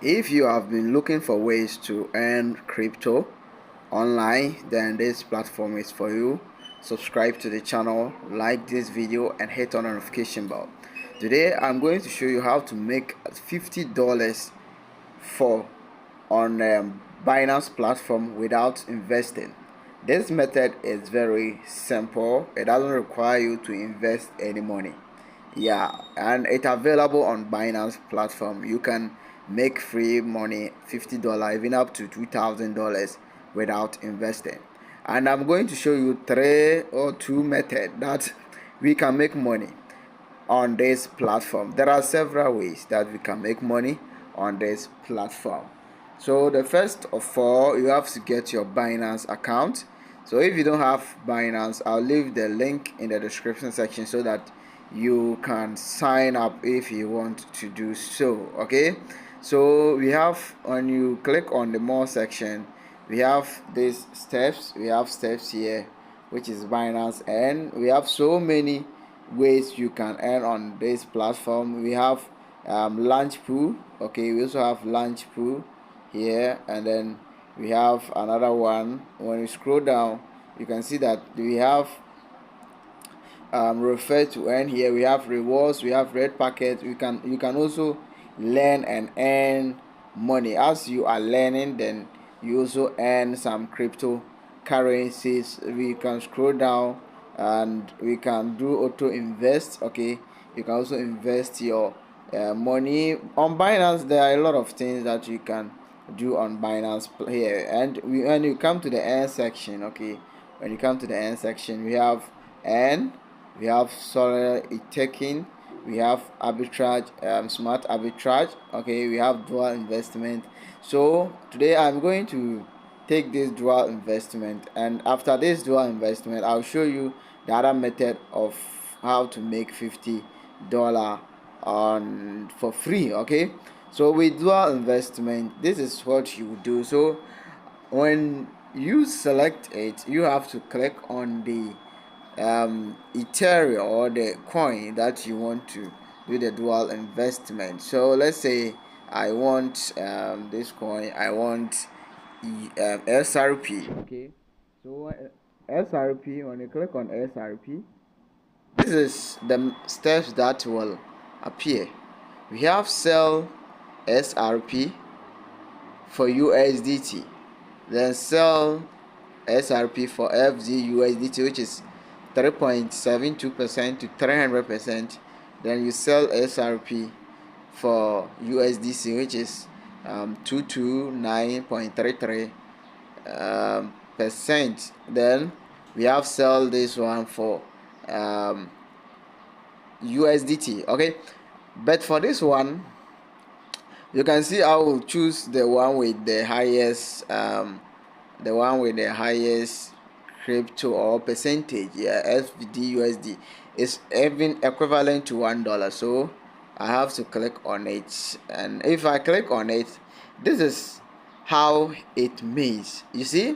If you have been looking for ways to earn crypto online, then this platform is for you. Subscribe to the channel, like this video, and hit on the notification bell. Today I'm going to show you how to make $50 for on Binance platform without investing. This method is very simple. It doesn't require you to invest any money. Yeah, and it's available on Binance platform. You can make free money, $50 even up to $2,000 without investing. And I'm going to show you three or two methods that we can make money on this platform. There are several ways that we can make money on this platform. So the first of all, you have to get your Binance account. So if you don't have Binance, I'll leave the link in the description section so that you can sign up if you want to do so. Okay, so we have, when you click on the more section, we have these steps. We have steps here, which is Binance, and we have so many ways you can earn on this platform. We have launch pool. Okay, we also have launch pool here, and then we have another one. When you scroll down, you can see that we have refer to earn. Here we have rewards, we have red packet. You can also learn and earn money. As you are learning, then you also earn some cryptocurrencies. We can scroll down and we can do auto invest. Okay, you can also invest your money on Binance. There are a lot of things that you can do on Binance here. And when you come to the end section, okay, when you come to the end section, we have earn, we have solar taking, we have arbitrage, smart arbitrage. Okay, we have dual investment. So today I'm going to take this dual investment, and after this dual investment I'll show you the other method of how to make $50 on for free. Okay, so with dual investment, this is what you do. So when you select it, you have to click on the Ethereum or the coin that you want to do the dual investment. So let's say I want this coin, I want SRP. Okay, so SRP, when you click on SRP, this is the steps that will appear. We have sell SRP for USDT, then sell SRP for FZUSDT, which is 3.72% to 300%. Then you sell SRP for USDC, which is 229.33 percent. Then we have sell this one for USDT. Okay, but for this one, you can see I will choose the one with the highest crypto or percentage. Yeah, FVD is even equivalent to $1. So I have to click on it, and if I click on it, this is how it means. You see,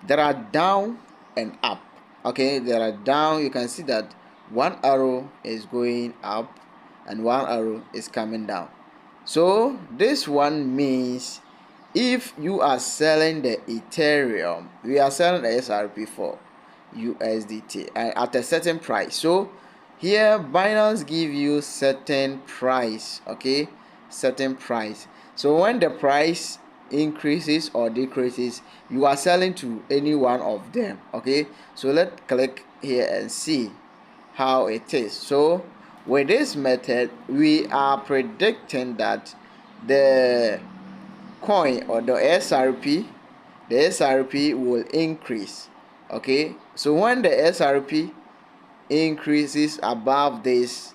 there are down and up. Okay, there are down. You can see that one arrow is going up and one arrow is coming down. So this one means if you are selling the Ethereum, we are selling the SRP for USDT and at a certain price. So here Binance give you certain price. Okay, certain price. So when the price increases or decreases, you are selling to any one of them. Okay, so let's click here and see how it is. So with this method, we are predicting that the coin or the SRP will increase. Okay, so when the SRP increases above this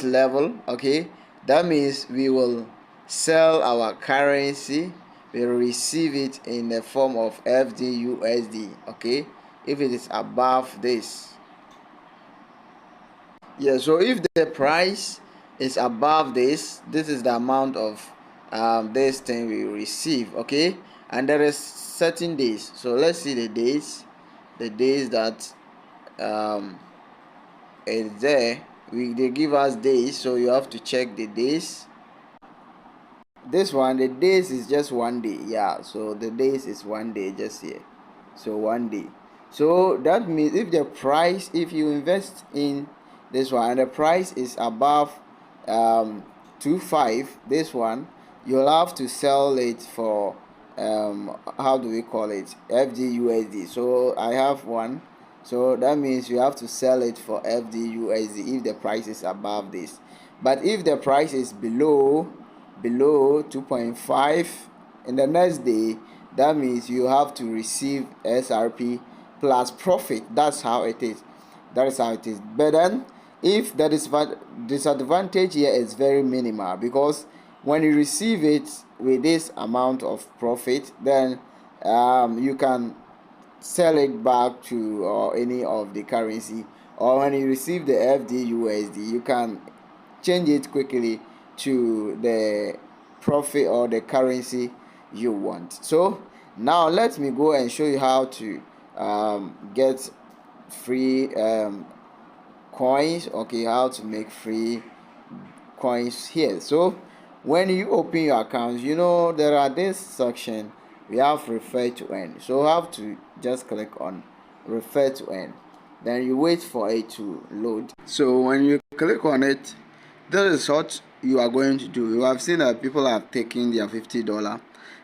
level, okay, that means we will sell our currency. We will receive it in the form of FDUSD. Okay, if it is above this. Yeah, so if the price is above this is the amount of this thing we receive. Okay, and there is certain days. So let's see the days that is there. They give us days, so you have to check the days. this one, the days is just 1 day. Yeah, so the days is 1 day just here. So 1 day. So that means if the price, if you invest in this one and the price is above 2.5, this one, you'll have to sell it for how do we call it, FDUSD. So I have one, so that means you have to sell it for FDUSD if the price is above this. But if the price is below 2.5 in the next day, that means you have to receive SRP plus profit. That's how it is. That is how it is. But then if the disadvantage here is very minimal, because when you receive it with this amount of profit, then you can sell it back to any of the currency, or when you receive the FDUSD, you can change it quickly to the profit or the currency you want. So now let me go and show you how to get free coins. Okay, how to make free coins here. So when you open your account, there are this section, we have refer to earn. So you have to just click on refer to earn, then you wait for it to load. So when you click on it, this is what you are going to do. You have seen that people have taken their $50,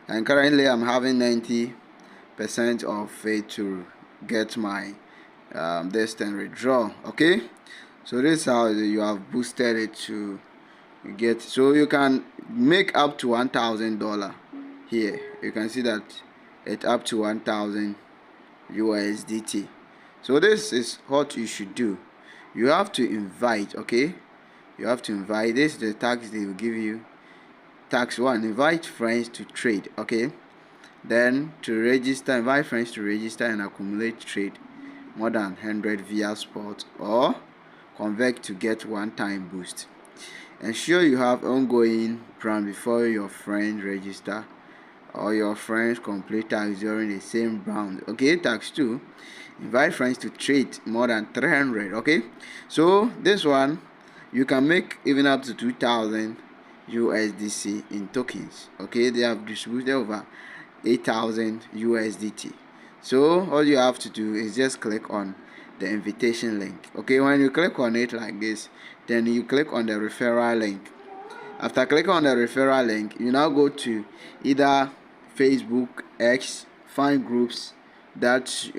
and currently I'm having 90% of it to get my this then withdraw. Okay, so this is how you have boosted it to get. So you can make up to $1,000 here. You can see that it's up to 1,000 USDT. So this is what you should do. You have to invite. Okay, you have to invite. This is the tax they will give you. Tax 1, invite friends to trade. Okay, then to register, invite friends to register and accumulate trade more than 100 via spot or convert to get one-time boost. Ensure you have ongoing plan before your friends register or your friends complete tax during the same round. Okay, tax 2, invite friends to trade more than 300. Okay, so this one you can make even up to 2,000 USDC in tokens. Okay, they have distributed over 8,000 USDT. So all you have to do is just click on the invitation link. Okay, when you click on it like this, then you click on the referral link. After clicking on the referral link, you now go to either Facebook, X, find groups that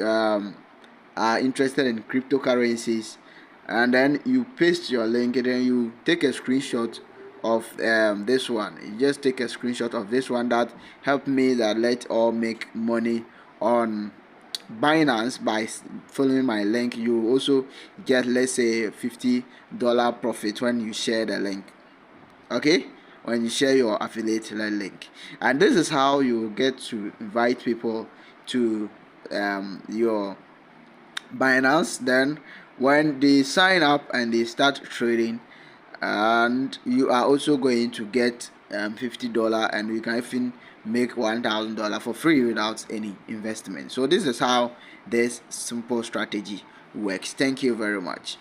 are interested in cryptocurrencies, and then you paste your link, and then you take a screenshot of this one. You just take a screenshot of this one that helped me, that let all make money on Binance by following my link. You also get, let's say, $50 profit when you share the link. Okay, when you share your affiliate link. And this is how you get to invite people to your Binance. Then when they sign up and they start trading, and you are also going to get $50, and you can even make $1,000 for free without any investment. So this is how this simple strategy works. Thank you very much.